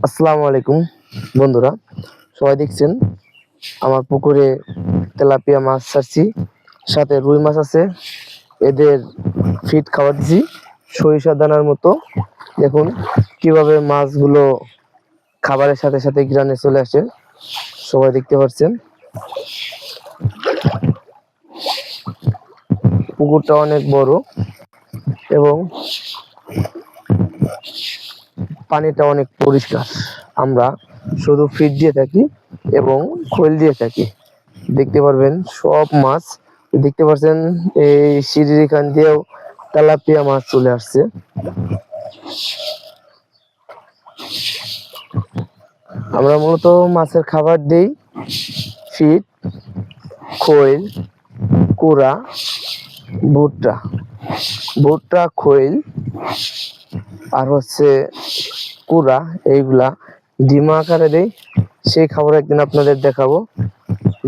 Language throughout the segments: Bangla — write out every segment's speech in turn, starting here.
আসসালামু আলাইকুম বন্ধুরা, সবাই দেখছেন আমার পুকুরে তেলাপিয়া মাছ ছাড়ছি, সাথে রুই মাছ আছে। এদের ফিড খাবার দিছি সরিষা দানার মতো। দেখুন কিভাবে মাছগুলো খাবারের সাথে সাথে গ্রানে চলে আসে, সবাই দেখতে পাচ্ছেন। পুকুরটা অনেক বড় এবং পানিটা অনেক পরিষ্কার। আমরা শুধু ফিড দিয়ে থাকি এবং খোল দিয়ে থাকি। দেখতে পারবেন সব মাছ দেখতে পাচ্ছেন। এই সিঁড়ির এখান দিয়েও তেলাপিয়া মাছ চলে আসছে। আমরা মূলত মাছের খাবার দেই ফিড, খোল, কুড়া, ভুট্টা, খোল আর কুড়া, এইগুলা ডিমা আকারে দেই। সেই খাবার একদিন আপনাদের দেখাবো।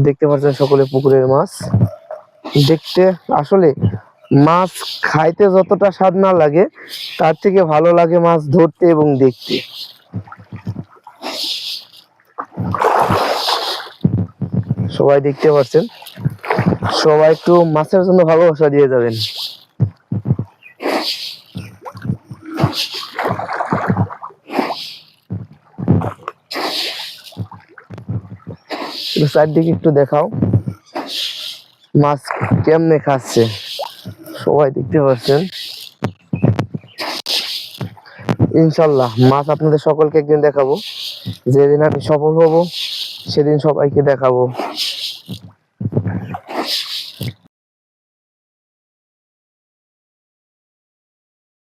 দেখতে পাচ্ছেন সকলে পুকুরের মাছ। দেখতে আসলে মাছ খাইতে যতটা স্বাদ না লাগে, তার থেকে ভালো লাগে মাছ ধরতে এবং দেখতে। সবাই দেখতে পাচ্ছেন, সবাই একটু মাছের জন্য ভালোবাসা দিয়ে যাবেন। চারদিকে একটু দেখাও মাছ কেমনে খাচ্ছে, সবাই দেখতে পাচ্ছেন। ইনশাল্লাহ মাছ আপনাদের সকলকে একদিন দেখাবো। যেদিন আমি সফল হব সেদিন সবাইকে দেখাবো